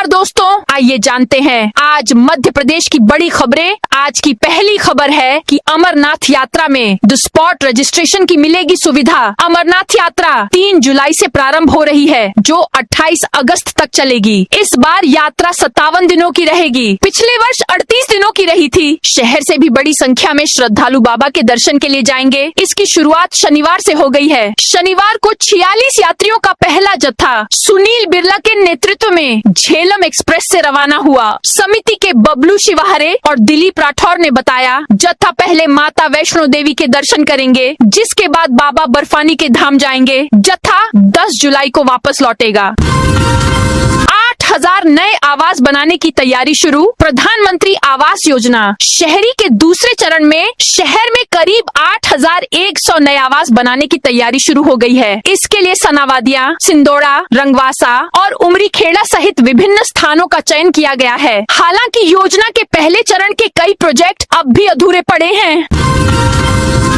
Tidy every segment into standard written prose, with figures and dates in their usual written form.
नमस्कार दोस्तों, आइए जानते हैं आज मध्य प्रदेश की बड़ी खबरें। आज की पहली खबर है कि अमरनाथ यात्रा में द स्पॉट रजिस्ट्रेशन की मिलेगी सुविधा। अमरनाथ यात्रा 3 जुलाई से प्रारंभ हो रही है, जो 28 अगस्त तक चलेगी। इस बार यात्रा 57 दिनों की रहेगी। पिछले वर्ष 38 दिनों की रही थी। शहर से भी बड़ी संख्या में श्रद्धालु बाबा के दर्शन के लिए जाएंगे। इसकी शुरुआत शनिवार से हो गई है। शनिवार को 46 यात्रियों का पहला जत्था सुनील बिरला के नेतृत्व में झेलम एक्सप्रेस से रवाना हुआ। समिति के बबलू शिवाहरे और दिलीप राठौर ने बताया, जत्था पहले माता वैष्णो देवी के दर्शन करेंगे, जिसके बाद बाबा बर्फानी के धाम जाएंगे। जत्था 10 जुलाई को वापस लौटेगा। 8,000 नए आवास बनाने की तैयारी शुरू। प्रधानमंत्री आवास योजना शहरी के दूसरे चरण में शहर में करीब 8,100 नए आवास बनाने की तैयारी शुरू हो गई है। इसके लिए सनावादिया, सिंदोड़ा, रंगवासा और उमरी खेड़ा सहित विभिन्न स्थानों का चयन किया गया है। हालांकि योजना के पहले चरण के कई प्रोजेक्ट अब भी अधूरे पड़े हैं।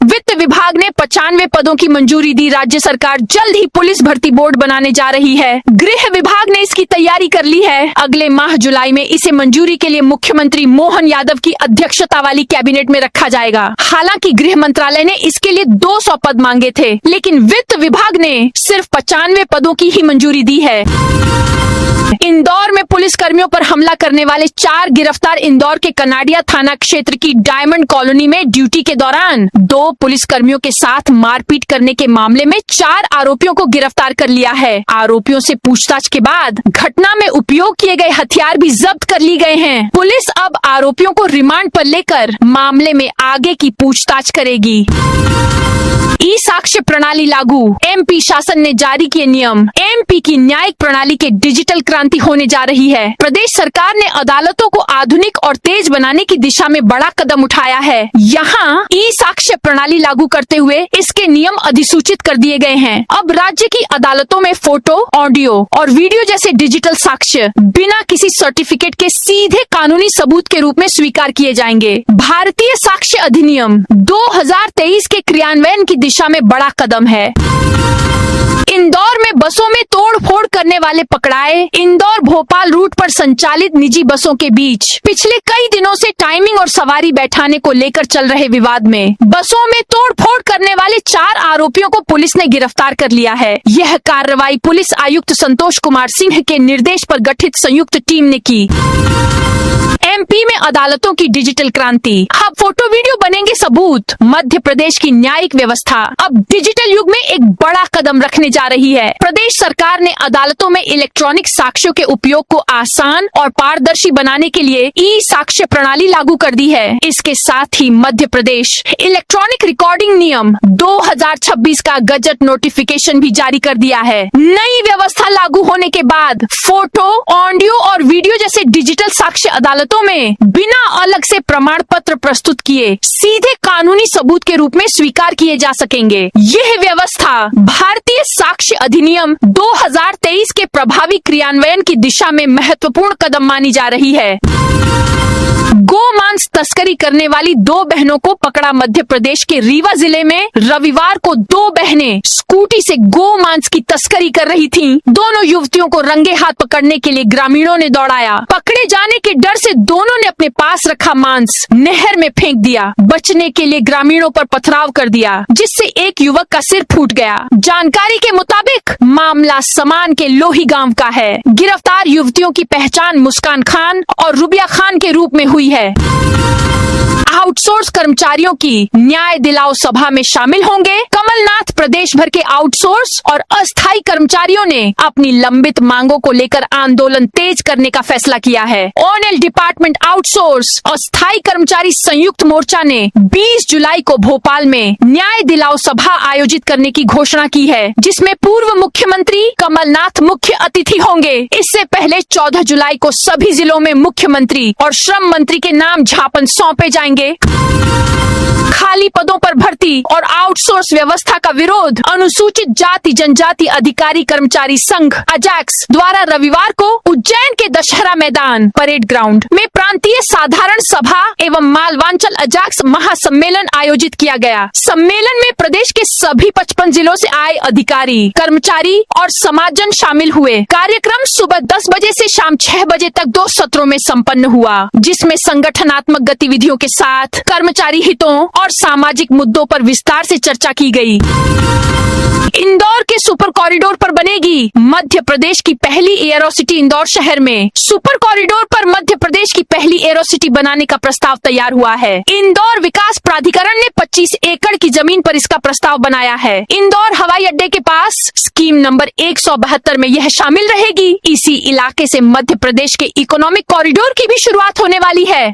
वित्त विभाग ने 95 पदों की मंजूरी दी। राज्य सरकार जल्द ही पुलिस भर्ती बोर्ड बनाने जा रही है। गृह विभाग ने इसकी तैयारी कर ली है। अगले माह जुलाई में इसे मंजूरी के लिए मुख्यमंत्री मोहन यादव की अध्यक्षता वाली कैबिनेट में रखा जाएगा। हालांकि गृह मंत्रालय ने इसके लिए 200 पद मांगे थे, लेकिन वित्त विभाग ने सिर्फ 95 पदों की ही मंजूरी दी है। इंदौर में पुलिस कर्मियों पर हमला करने वाले 4 गिरफ्तार। इंदौर के कनाडिया थाना क्षेत्र की डायमंड कॉलोनी में ड्यूटी के दौरान 2 पुलिस कर्मियों के साथ मारपीट करने के मामले में 4 आरोपियों को गिरफ्तार कर लिया है। आरोपियों से पूछताछ के बाद घटना में उपयोग किए गए हथियार भी जब्त कर लिए गए हैं। पुलिस अब आरोपियों को रिमांड पर लेकर मामले में आगे की पूछताछ करेगी। ई साक्ष्य प्रणाली लागू। एमपी शासन ने जारी किए नियम। एमपी की न्यायिक प्रणाली के डिजिटल क्रांति होने जा रही है। प्रदेश सरकार ने अदालतों को आधुनिक और तेज बनाने की दिशा में बड़ा कदम उठाया है। यहाँ ई साक्ष्य प्रणाली लागू करते हुए इसके नियम अधिसूचित कर दिए गए हैं। अब राज्य की अदालतों में फोटो, ऑडियो और वीडियो जैसे डिजिटल साक्ष्य बिना किसी सर्टिफिकेट के सीधे कानूनी सबूत के रूप में स्वीकार किए जाएंगे। भारतीय साक्ष्य अधिनियम 2023 के क्रियान्वयन की दिशा में बड़ा कदम है। इंदौर में बसों में तोड़-फोड़ करने वाले पकड़ाए। इंदौर भोपाल रूट पर संचालित निजी बसों के बीच पिछले कई दिनों से टाइमिंग और सवारी बैठाने को लेकर चल रहे विवाद में बसों में तोड़-फोड़ करने वाले 4 आरोपियों को पुलिस ने गिरफ्तार कर लिया है। यह कार्रवाई पुलिस आयुक्त संतोष कुमार सिंह के निर्देश पर गठित संयुक्त टीम ने की। एमपी में अदालतों की डिजिटल क्रांति। अब फोटो वीडियो बनेंगे सबूत। मध्य प्रदेश की न्यायिक व्यवस्था अब डिजिटल युग में एक बड़ा कदम रखने जा रही है। प्रदेश सरकार ने अदालतों में इलेक्ट्रॉनिक साक्ष्यों के उपयोग को आसान और पारदर्शी बनाने के लिए ई साक्ष्य प्रणाली लागू कर दी है। इसके साथ ही मध्य प्रदेश इलेक्ट्रॉनिक रिकॉर्डिंग नियम 2026 का गजट नोटिफिकेशन भी जारी कर दिया है। नई व्यवस्था लागू होने के बाद फोटो, ऑडियो और वीडियो जैसे डिजिटल साक्ष्य अदालतों में बिना अलग से प्रमाण पत्र प्रस्तुत किए सीधे कानूनी सबूत के रूप में स्वीकार किए जा सकेंगे। यह व्यवस्था भारतीय साक्ष्य अधिनियम 2023 के प्रभावी क्रियान्वयन की दिशा में महत्वपूर्ण कदम मानी जा रही है। गोमांस तस्करी करने वाली 2 बहनों को पकड़ा। मध्य प्रदेश के रीवा जिले में रविवार को 2 बहनें स्कूटी से गोमांस की तस्करी कर रही थीं। दोनों युवतियों को रंगे हाथ पकड़ने के लिए ग्रामीणों ने दौड़ाया। पकड़े जाने के डर से दोनों ने अपने पास रखा मांस नहर में फेंक दिया। बचने के लिए ग्रामीणों पर पथराव कर दिया, जिससे एक युवक का सिर फूट गया। जानकारी के मुताबिक मामला समान के लोही गांव का है। गिरफ्तार युवतियों की पहचान मुस्कान खान और रुबिया खान के रूप में हुई है। आउटसोर्स कर्मचारियों की न्याय दिलाओ सभा में शामिल होंगे कमलनाथ। प्रदेश भर के आउटसोर्स और अस्थायी कर्मचारियों ने अपनी लंबित मांगों को लेकर आंदोलन तेज करने का फैसला किया है। ऑनल डिपार्टमेंट आउटसोर्स और स्थायी कर्मचारी संयुक्त मोर्चा ने 20 जुलाई को भोपाल में न्याय दिलाओ सभा आयोजित करने की घोषणा की है, जिसमें पूर्व मुख्यमंत्री कमलनाथ मुख्य अतिथि होंगे। इससे पहले 14 जुलाई को सभी जिलों में मुख्यमंत्री और श्रम मंत्री के नाम झापन सौंपे जाएंगे। लिए खाली पदों पर भर्ती और आउटसोर्स व्यवस्था का विरोध अनुसूचित जाति जनजाति अधिकारी कर्मचारी संघ अजैक्स द्वारा रविवार को उज्जैन के दशहरा मैदान परेड ग्राउंड में प्रांतीय साधारण सभा एवं मालवांचल अजैक्स महासम्मेलन आयोजित किया गया। सम्मेलन में प्रदेश के सभी 55 जिलों से आए अधिकारी कर्मचारी और समाजजन शामिल हुए। कार्यक्रम सुबह 10 बजे से शाम 6 बजे तक 2 सत्रों में संपन्न हुआ, जिसमें संगठनात्मक गतिविधियों के साथ कर्मचारी हितों और सामाजिक मुद्दों पर विस्तार से चर्चा की गई। इंदौर के सुपर कॉरिडोर पर बनेगी मध्य प्रदेश की पहली एयरोसिटी। इंदौर शहर में सुपर कॉरिडोर पर मध्य प्रदेश की पहली एयरोसिटी बनाने का प्रस्ताव तैयार हुआ है। इंदौर विकास प्राधिकरण ने 25 एकड़ की जमीन पर इसका प्रस्ताव बनाया है। इंदौर हवाई अड्डे के पास स्कीम नंबर 172 में यह शामिल रहेगी। इसी इलाके से मध्य प्रदेश के इकोनॉमिक कॉरिडोर की भी शुरुआत होने वाली है।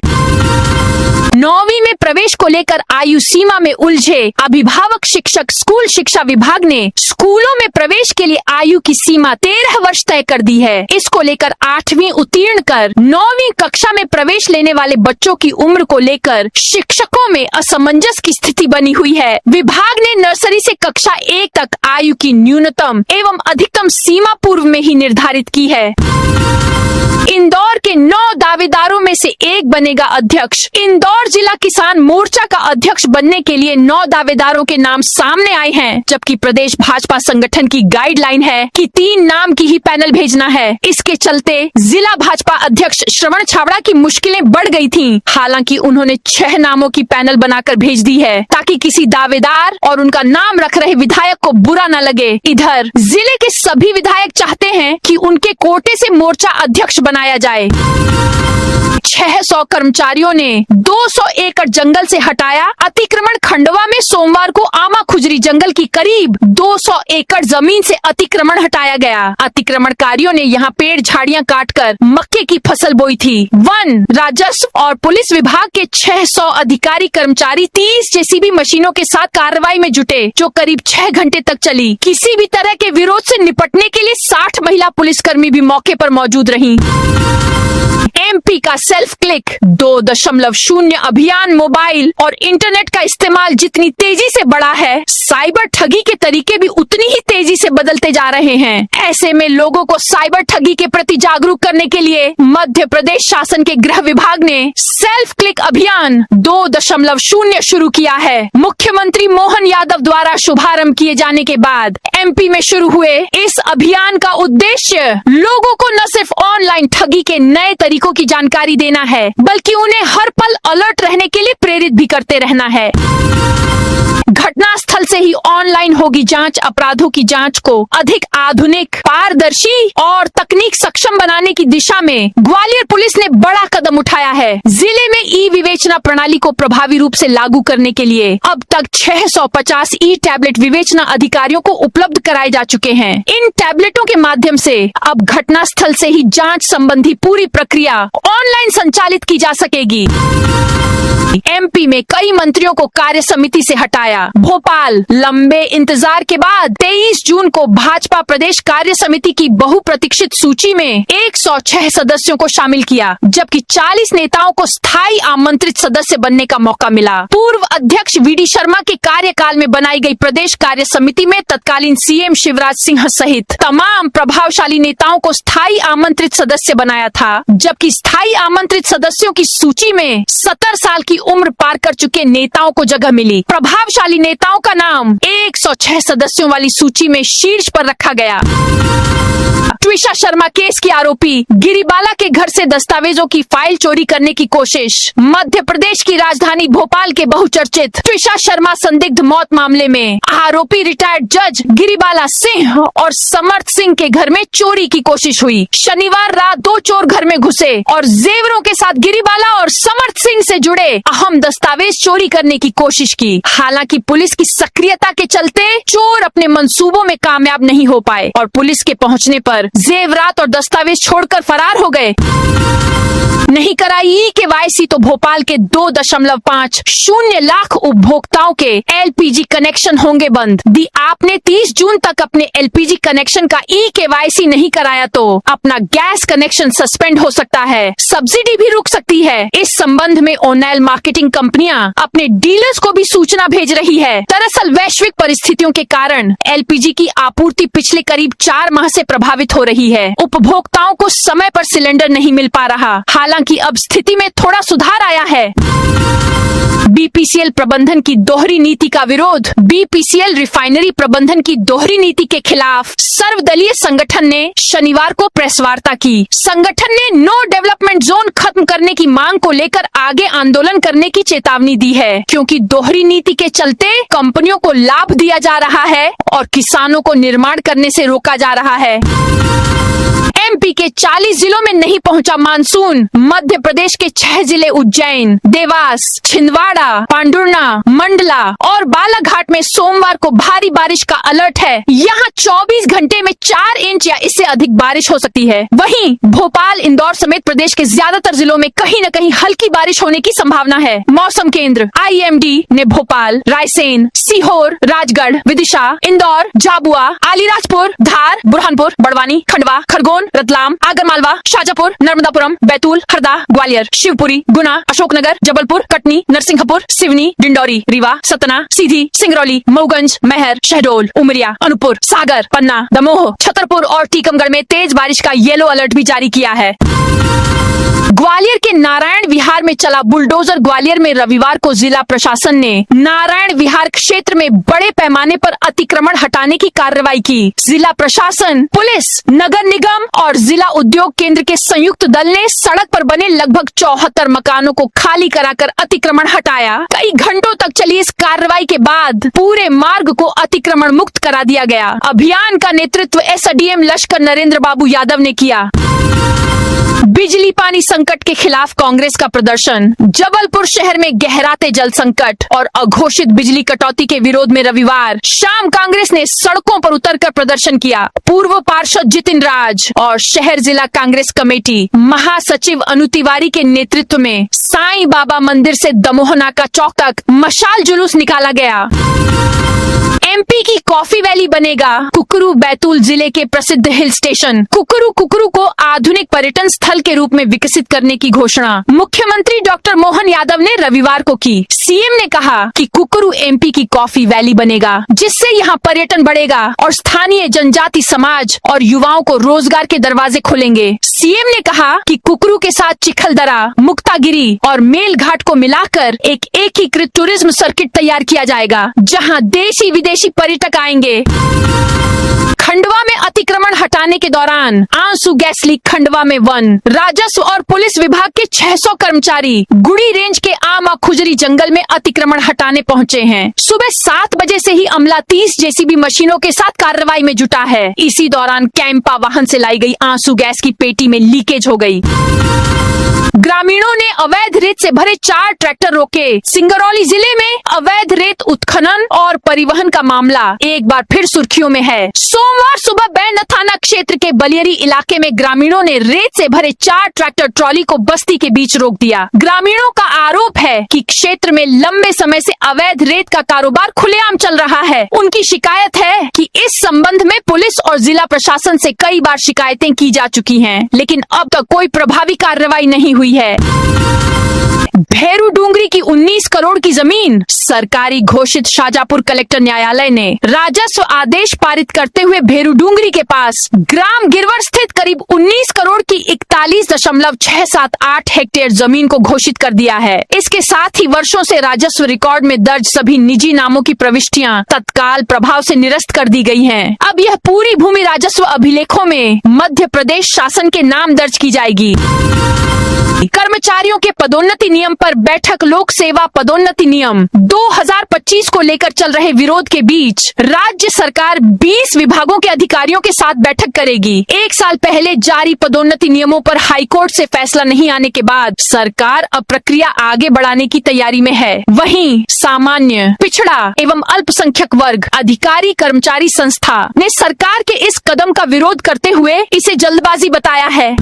9वीं में प्रवेश को लेकर आयु सीमा में उलझे अभिभावक शिक्षक स्कूल शिक्षा विभाग ने स्कूलों में प्रवेश के लिए आयु की सीमा 13 वर्ष तय कर दी है। इसको लेकर 8वीं उत्तीर्ण कर 9वीं कक्षा में प्रवेश लेने वाले बच्चों की उम्र को लेकर शिक्षकों में असमंजस की स्थिति बनी हुई है। विभाग ने नर्सरी से कक्षा 1 तक आयु की न्यूनतम एवं अधिकतम सीमा पूर्व में ही निर्धारित की है। इंदौर के 9 दावेदारों में से एक बनेगा अध्यक्ष। इंदौर जिला किसान मोर्चा का अध्यक्ष बनने के लिए 9 दावेदारों के नाम सामने आए हैं, जबकि प्रदेश भाजपा संगठन की गाइडलाइन है कि 3 नाम की ही पैनल भेजना है। इसके चलते जिला भाजपा अध्यक्ष श्रवण छाबड़ा की मुश्किलें बढ़ गई थीं। हालांकि उन्होंने 6 नामों की पैनल बनाकर भेज दी है, ताकि किसी दावेदार और उनका नाम रख रहे विधायक को बुरा न लगे। इधर जिले के सभी विधायक चाहते हैं कि उनके कोटे से मोर्चा अध्यक्ष बनाया जाए। 600 कर्मचारियों ने 200 एकड़ जंगल से हटाया अतिक्रमण। खंडवा में सोमवार को आमा खुजरी जंगल की करीब 200 एकड़ जमीन से अतिक्रमण हटाया गया। अतिक्रमणकारियों ने यहां पेड़ झाड़ियां काटकर मक्के की फसल बोई थी। वन, राजस्व और पुलिस विभाग के 600 अधिकारी कर्मचारी 30 जेसीबी मशीनों के साथ कार्रवाई में जुटे, जो करीब 6 घंटे तक चली। किसी भी तरह के विरोध से निपटने के लिए 60 महिला पुलिसकर्मी भी मौके पर मौजूद रहीं। एमपी का सेल्फ क्लिक 2.0 अभियान मोबाइल और इंटरनेट का इस्तेमाल जितनी तेजी से बढ़ा है, साइबर ठगी के तरीके भी उतनी ही तेजी से बदलते जा रहे हैं। ऐसे में लोगों को साइबर ठगी के प्रति जागरूक करने के लिए मध्य प्रदेश शासन के गृह विभाग ने सेल्फ क्लिक अभियान 2.0 शुरू किया है। मुख्यमंत्री मोहन यादव द्वारा शुभारंभ किए जाने के बाद एमपी में शुरू हुए इस अभियान का उद्देश्य लोगों को न सिर्फ ऑनलाइन ठगी के नए तरीकों की जानकारी देना है, बल्कि उन्हें हर पल अलर्ट रहने के लिए प्रेरित भी करते रहना है। घटना स्थल से ही ऑनलाइन होगी जांच। अपराधों की जांच को अधिक आधुनिक, पारदर्शी और तकनीक सक्षम बनाने की दिशा में ग्वालियर पुलिस ने बड़ा कदम उठाया है। जिले में ई विवेचना प्रणाली को प्रभावी रूप से लागू करने के लिए अब तक 650 ई टैबलेट विवेचना अधिकारियों को उपलब्ध कराए जा चुके हैं। इन टैबलेटों के माध्यम से अब घटना स्थल से ही जांच संबंधी पूरी प्रक्रिया ऑनलाइन संचालित की जा सकेगी। एमपी में कई मंत्रियों को कार्य समिति से हटाया। भोपाल लंबे इंतजार के बाद 23 जून को भाजपा प्रदेश कार्य समिति की बहुप्रतीक्षित सूची में 106 सदस्यों को शामिल किया, जबकि 40 नेताओं को स्थायी आमंत्रित सदस्य बनने का मौका मिला। पूर्व अध्यक्ष वीडी शर्मा के कार्यकाल में बनाई गई प्रदेश कार्य समिति में तत्कालीन सीएम शिवराज सिंह सहित तमाम प्रभावशाली नेताओं को स्थायी आमंत्रित सदस्य बनाया था, जबकि स्थायी आमंत्रित सदस्यों की सूची में 70 साल की उम्र पार कर चुके नेताओं को जगह मिली। प्रभावशाली नेताओं का नाम 106 सदस्यों वाली सूची में शीर्ष पर रखा गया। ट्विशा शर्मा केस की आरोपी गिरिबाला के घर से दस्तावेजों की फाइल चोरी करने की कोशिश। मध्य प्रदेश की राजधानी भोपाल के बहुचर्चित ट्विशा शर्मा संदिग्ध मौत मामले में आरोपी रिटायर्ड जज गिरिबाला सिंह और समर्थ सिंह के घर में चोरी की कोशिश हुई। शनिवार रात 2 चोर घर में घुसे और जेवरों के साथ गिरिबाला और समर्थ सिंह से जुड़े अहम दस्तावेज चोरी करने की कोशिश की। हालांकि पुलिस की सक्रियता के चलते चोर अपने मंसूबों में कामयाब नहीं हो पाए और पुलिस के पहुंचने पर जेवरात और दस्तावेज छोड़कर फरार हो गए। नहीं कराई KYC तो भोपाल के 2.50 लाख उपभोक्ताओं के LPG कनेक्शन होंगे बंद। दी आपने 30 जून तक अपने LPG कनेक्शन का KYC नहीं कराया तो अपना गैस कनेक्शन सस्पेंड हो सकता है, सब्सिडी भी रुक सकती है। इस संबंध में ओनेल मार्केटिंग कंपनियां अपने डीलर्स को भी सूचना भेज रही है। दरअसल वैश्विक परिस्थितियों के कारण LPG की आपूर्ति पिछले करीब 4 माह से प्रभावित हो रही है। उपभोक्ताओं को समय पर सिलेंडर नहीं मिल पा रहा। हालांकि अब स्थिति में थोड़ा सुधार आया है। BPCL प्रबंधन की दोहरी नीति का विरोध। BPCL रिफाइनरी प्रबंधन की दोहरी नीति के खिलाफ सर्वदलीय संगठन ने शनिवार को प्रेस वार्ता की। संगठन ने नो डेवलपमेंट जोन खत्म करने की मांग को लेकर आगे आंदोलन करने की चेतावनी दी है, क्योंकि दोहरी नीति के चलते कंपनियों को लाभ दिया जा रहा है और किसानों को निर्माण करने से रोका जा रहा है। MP के 40 जिलों में नहीं पहुंचा मानसून। मध्य प्रदेश के 6 जिले उज्जैन, देवास, छिंदवाड़ा, पांडुर्ना, मंडला और बालाघाट में सोमवार को भारी बारिश का अलर्ट है। यहाँ 24 घंटे में 4 इंच या इससे अधिक बारिश हो सकती है। वहीं भोपाल, इंदौर समेत प्रदेश के ज्यादातर जिलों में कहीं न कहीं हल्की बारिश होने की संभावना है। मौसम केंद्र IMD ने भोपाल, रायसेन, सीहोर, राजगढ़, विदिशा, इंदौर, झाबुआ, अलीराजपुर, धार, बुरहानपुर, बड़वानी, खंडवा, खरगोन, रतलाम, आगरमालवा, शाजापुर, नर्मदापुरम, बैतूल, हरदा, ग्वालियर, शिवपुरी, गुना, अशोकनगर, जबलपुर, कटनी, नरसिंहपुर, सिवनी, डिंडौरी, रीवा, सतना, सीधी, सिंगरौली, मऊगंज, महर, शहडोल, उमरिया, अनूपपुर, सागर, पन्ना, दमोह, छतरपुर और टीकमगढ़ में तेज बारिश का येलो अलर्ट भी जारी किया है। ग्वालियर के नारायण विहार में चला बुलडोजर। ग्वालियर में रविवार को जिला प्रशासन ने नारायण विहार क्षेत्र में बड़े पैमाने पर अतिक्रमण हटाने की कार्रवाई की। जिला प्रशासन, पुलिस, नगर निगम और जिला उद्योग केंद्र के संयुक्त दल ने सड़क पर बने लगभग 74 मकानों को खाली कराकर अतिक्रमण हटाया। कई घंटों तक चली इस कार्रवाई के बाद पूरे मार्ग को अतिक्रमण मुक्त करा दिया गया। अभियान का नेतृत्व SDM लश्कर नरेंद्र बाबू यादव ने किया। बिजली पानी संकट के खिलाफ कांग्रेस का प्रदर्शन। जबलपुर शहर में गहराते जल संकट और अघोषित बिजली कटौती के विरोध में रविवार शाम कांग्रेस ने सड़कों पर उतरकर प्रदर्शन किया। पूर्व पार्षद जितिन राज और शहर जिला कांग्रेस कमेटी महासचिव अनु तिवारी के नेतृत्व में साईं बाबा मंदिर से दमोह नाका चौक तक मशाल जुलूस निकाला गया। MP की कॉफी वैली बनेगा कुकरू। बैतूल जिले के प्रसिद्ध हिल स्टेशन कुकरू को आधुनिक पर्यटन स्थल के रूप में विकसित करने की घोषणा मुख्यमंत्री डॉक्टर मोहन यादव ने रविवार को की। CM ने कहा कि कुकरू MP की कॉफी वैली बनेगा, जिससे यहाँ पर्यटन बढ़ेगा और स्थानीय जनजाति समाज और युवाओं को रोजगार के दरवाजे खुलेंगे। CM ने कहा कि कुकरू के साथ चिखलदरा, मुक्तागिरी और मेलघाट को मिलाकर एक एकीकृत टूरिज्म सर्किट तैयार किया जाएगा, जहाँ देशी विदेशी पर्यटक आएंगे। खंडवा में अतिक्रमण हटाने के दौरान आंसू गैस लीक। खंडवा में वन, राजस्व और पुलिस विभाग के 600 कर्मचारी गुड़ी रेंज के आमा खुजरी जंगल में अतिक्रमण हटाने पहुंचे हैं। सुबह 7 बजे से ही अमला 30 JCB मशीनों के साथ कार्रवाई में जुटा है। इसी दौरान कैंपा वाहन से लाई गई आंसू गैस की पेटी में लीकेज हो गई। ग्रामीणों ने अवैध रेत से भरे 4 ट्रैक्टर रोके। सिंगरौली जिले में अवैध रेत उत्खनन और परिवहन का मामला एक बार फिर सुर्खियों में है। सोमवार सुबह बैन थाना क्षेत्र के बलियरी इलाके में ग्रामीणों ने रेत से भरे 4 ट्रैक्टर ट्रॉली को बस्ती के बीच रोक दिया। ग्रामीणों का आरोप है कि क्षेत्र में लंबे समय से अवैध रेत का कारोबार खुलेआम चल रहा है। उनकी शिकायत है कि इस संबंध में पुलिस और जिला प्रशासन से कई बार शिकायतें की जा चुकी हैं, लेकिन अब तक कोई प्रभावी कार्रवाई नहीं हुई है। भेरू डूंगरी की 19 करोड़ की जमीन सरकारी घोषित। शाजापुर कलेक्टर न्यायालय ने राजस्व आदेश पारित करते हुए भेरू डूंगरी के पास ग्राम गिरवर स्थित करीब 19 करोड़ की 41.678 हेक्टेयर जमीन को घोषित कर दिया है। इसके साथ ही वर्षों से राजस्व रिकॉर्ड में दर्ज सभी निजी नामों की प्रविष्टियां तत्काल प्रभाव से निरस्त कर दी गई हैं। अब यह पूरी भूमि राजस्व अभिलेखों में मध्य प्रदेश शासन के नाम दर्ज की जाएगी। कर्मचारियों के पदोन्नति नियम पर बैठक। लोक सेवा पदोन्नति नियम 2025 को लेकर चल रहे विरोध के बीच राज्य सरकार 20 विभागों के अधिकारियों के साथ बैठक करेगी। 1 साल पहले जारी पदोन्नति नियमों पर हाईकोर्ट से फैसला नहीं आने के बाद सरकार अब प्रक्रिया आगे बढ़ाने की तैयारी में है। वहीं सामान्य, पिछड़ा एवं अल्पसंख्यक वर्ग अधिकारी कर्मचारी संस्था ने सरकार के इस कदम का विरोध करते हुए इसे जल्दबाजी बताया है।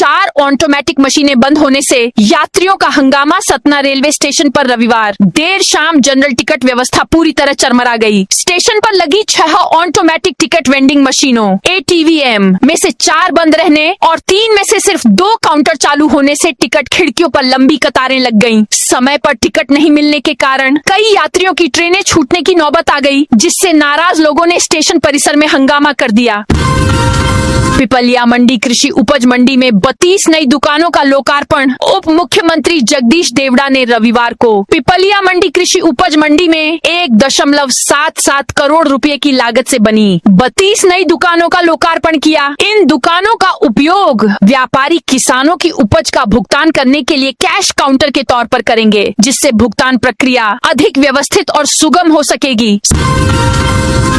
4 ऑटोमेटिक मशीनें बंद होने से यात्रियों का हंगामा सतना रेलवे स्टेशन पर रविवार देर शाम जनरल टिकट व्यवस्था पूरी तरह चरमरा गई। स्टेशन पर लगी 6 ऑटोमेटिक टिकट वेंडिंग मशीनों ATVM में से 4 बंद रहने और 3 में से सिर्फ 2 काउंटर चालू होने से टिकट खिड़कियों पर लंबी कतारें लग गईं। समय पर टिकट नहीं मिलने के कारण कई यात्रियों की ट्रेनें छूटने की नौबत आ गई, जिससे नाराज लोगों ने स्टेशन परिसर में हंगामा कर दिया। पिपलिया मंडी कृषि उपज मंडी में 32 नई दुकानों का लोकार्पण उप मुख्यमंत्री जगदीश देवड़ा ने रविवार को पिपलिया मंडी कृषि उपज मंडी में 1.77 करोड़ रुपए की लागत से बनी 32 नई दुकानों का लोकार्पण किया। इन दुकानों का उपयोग व्यापारी किसानों की उपज का भुगतान करने के लिए कैश काउंटर के तौर पर करेंगे, जिससे भुगतान प्रक्रिया अधिक व्यवस्थित और सुगम हो सकेगी।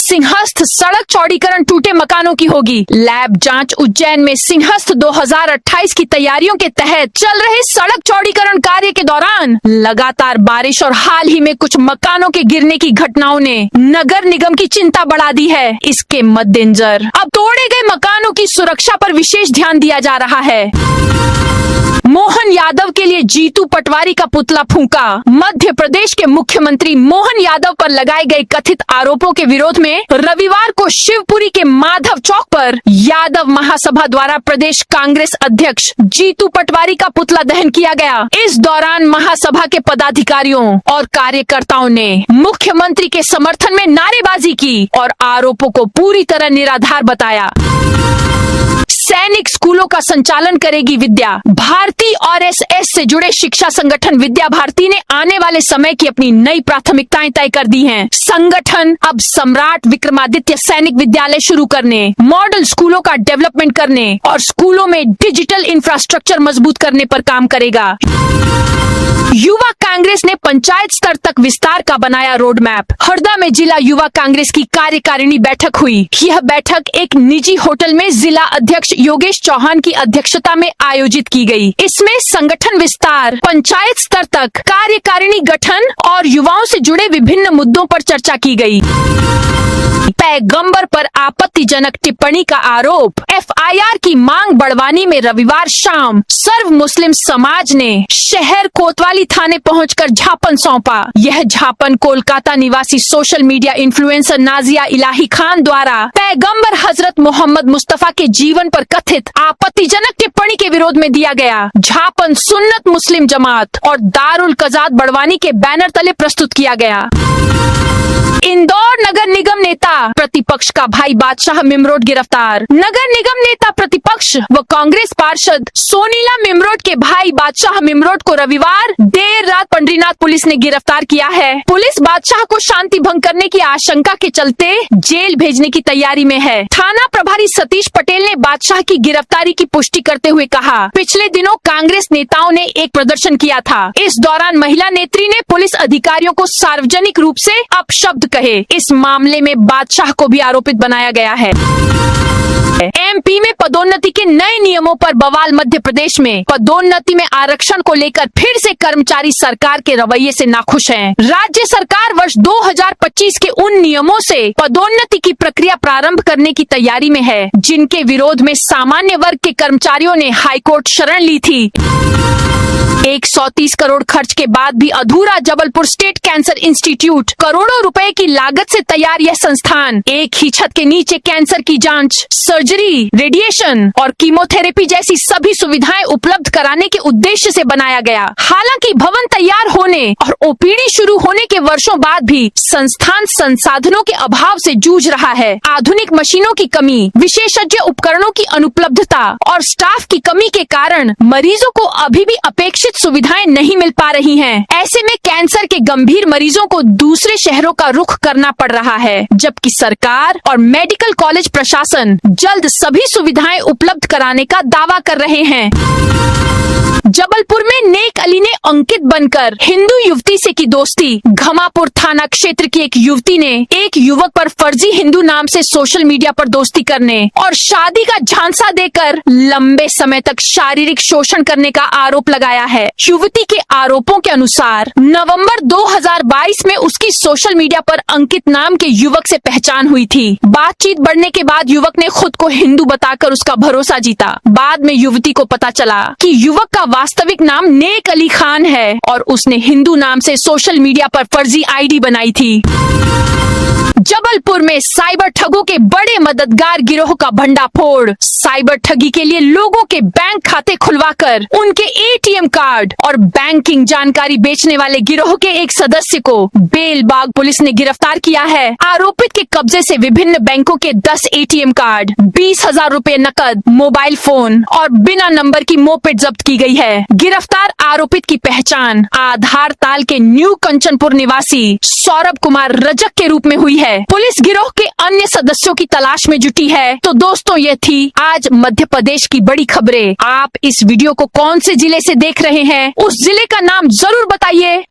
सिंहस्थ सड़क चौड़ीकरण टूटे मकानों की होगी। लैब जांच उज्जैन में सिंहस्थ 2028 की तैयारियों के तहत चल रहे सड़क चौड़ीकरण कार्य के दौरान लगातार बारिश और हाल ही में कुछ मकानों के गिरने की घटनाओं ने नगर निगम की चिंता बढ़ा दी है। इसके मद्देनजर अब तोड़े गए मकानों की सुरक्षा पर विशेष ध्यान दिया जा रहा है। मोहन यादव के लिए जीतू पटवारी का पुतला फूंका। मध्य प्रदेश के मुख्यमंत्री मोहन यादव पर लगाए गए कथित आरोपों के विरोध में रविवार को शिवपुरी के माधव चौक पर यादव महासभा द्वारा प्रदेश कांग्रेस अध्यक्ष जीतू पटवारी का पुतला दहन किया गया। इस दौरान महासभा के पदाधिकारियों और कार्यकर्ताओं ने मुख्यमंत्री के समर्थन में नारेबाजी की और आरोपों को पूरी तरह निराधार बताया। सैनिक स्कूलों का संचालन करेगी विद्या भारती। RSS से जुड़े शिक्षा संगठन विद्या भारती ने आने वाले समय की अपनी नई प्राथमिकताएं तय कर दी हैं। संगठन अब सम्राट विक्रमादित्य सैनिक विद्यालय शुरू करने, मॉडल स्कूलों का डेवलपमेंट करने और स्कूलों में डिजिटल इंफ्रास्ट्रक्चर मजबूत करने पर काम करेगा। युवा कांग्रेस ने पंचायत स्तर तक विस्तार का बनाया रोड मैप। हरदा में जिला युवा कांग्रेस की कार्यकारिणी बैठक हुई। यह बैठक एक निजी होटल में जिला अध्यक्ष योगेश चौहान की अध्यक्षता में आयोजित की गई। इसमें संगठन विस्तार, पंचायत स्तर तक कार्यकारिणी गठन और युवाओं से जुड़े विभिन्न मुद्दों पर चर्चा की गई। पैगंबर पर आपत्तिजनक टिप्पणी का आरोप, FIR की मांग बढ़वानी में रविवार शाम सर्व मुस्लिम समाज ने शहर कोतवाली थाने पहुंचकर ज्ञापन सौंपा। यह ज्ञापन कोलकाता निवासी सोशल मीडिया इन्फ्लुएंसर नाजिया इलाही खान द्वारा पैगंबर हजरत मोहम्मद मुस्तफा के जीवन पर कथित आपत्तिजनक टिप्पणी के विरोध में दिया गया। ज्ञापन सुन्नत मुस्लिम जमात और दारुल कजात बढ़वानी के बैनर तले प्रस्तुत किया गया। इंदौर नगर निगम नेता प्रतिपक्ष का भाई बादशाह मिमरोड गिरफ्तार। नगर निगम नेता प्रतिपक्ष व कांग्रेस पार्षद सोनीला मिमरोड के भाई बादशाह मिमरोड को रविवार देर रात पंडरीनाथ पुलिस ने गिरफ्तार किया है। पुलिस बादशाह को शांति भंग करने की आशंका के चलते जेल भेजने की तैयारी में है। थाना प्रभारी सतीश पटेल ने बादशाह की गिरफ्तारी की पुष्टि करते हुए कहा, पिछले दिनों कांग्रेस नेताओं ने एक प्रदर्शन किया था। इस दौरान महिला नेत्री ने पुलिस अधिकारियों को सार्वजनिक रूप से अपशब्द कहे। इस मामले में बादशाह को भी आरोपित बनाया गया है। MP में पदोन्नति के नए नियमों पर बवाल। मध्य प्रदेश में पदोन्नति में आरक्षण को लेकर फिर से कर्मचारी सरकार के रवैये से नाखुश हैं। राज्य सरकार वर्ष 2025 के उन नियमों से पदोन्नति की प्रक्रिया प्रारंभ करने की तैयारी में है, जिनके विरोध में सामान्य वर्ग के कर्मचारियों ने हाईकोर्ट शरण ली थी। 130 करोड़ खर्च के बाद भी अधूरा जबलपुर स्टेट कैंसर इंस्टीट्यूट। करोड़ों रुपए की लागत से तैयार यह संस्थान एक ही छत के नीचे कैंसर की जांच, सर्जरी, रेडिएशन और कीमोथेरेपी जैसी सभी सुविधाएं उपलब्ध कराने के उद्देश्य से बनाया गया। हालांकि भवन तैयार होने और OPD शुरू होने के वर्षों बाद भी संस्थान संसाधनों के अभाव से जूझ रहा है। आधुनिक मशीनों की कमी, विशेषज्ञ उपकरणों की अनुपलब्धता और स्टाफ की कमी के कारण मरीजों को अभी भी अपेक्षित सुविधाएं नहीं मिल पा रही हैं। ऐसे में कैंसर के गंभीर मरीजों को दूसरे शहरों का रुख करना पड़ रहा है, जबकि सरकार और मेडिकल कॉलेज प्रशासन जल्द सभी सुविधाएं उपलब्ध कराने का दावा कर रहे हैं। जबलपुर में नेक अली ने अंकित बनकर हिंदू युवती से की दोस्ती। घमापुर थाना क्षेत्र की एक युवती ने एक युवक पर फर्जी हिंदू नाम से सोशल मीडिया पर दोस्ती करने और शादी का झांसा देकर लंबे समय तक शारीरिक शोषण करने का आरोप लगाया है। युवती के आरोपों के अनुसार नवंबर 2022 में उसकी सोशल मीडिया पर अंकित नाम के युवक से पहचान हुई थी। बातचीत बढ़ने के बाद युवक ने खुद को हिंदू बताकर उसका भरोसा जीता। बाद में युवती को पता चला कि युवक का वास्तविक नाम नेक अली खान है और उसने हिंदू नाम से सोशल मीडिया पर फर्जी आईडी बनाई थी। जबलपुर में साइबर ठगों के बड़े मददगार गिरोह का भंडाफोड़। साइबर ठगी के लिए लोगों के बैंक खाते खुलवाकर उनके एटीएम कार्ड और बैंकिंग जानकारी बेचने वाले गिरोह के एक सदस्य को बेलबाग पुलिस ने गिरफ्तार किया है। आरोपित के कब्जे से विभिन्न बैंकों के 10 एटीएम कार्ड, 20,000 रुपए नकद, मोबाइल फोन और बिना नंबर की मोपेड जब्त की गई है। गिरफ्तार आरोपित की पहचान आधार ताल के न्यू कंचनपुर निवासी सौरभ कुमार रजक के रूप में हुई है। पुलिस गिरोह के अन्य सदस्यों की तलाश में जुटी है। तो दोस्तों, ये थी आज मध्य प्रदेश की बड़ी खबरें। आप इस वीडियो को कौन से जिले से देख रहे हैं, उस जिले का नाम जरूर बताइए।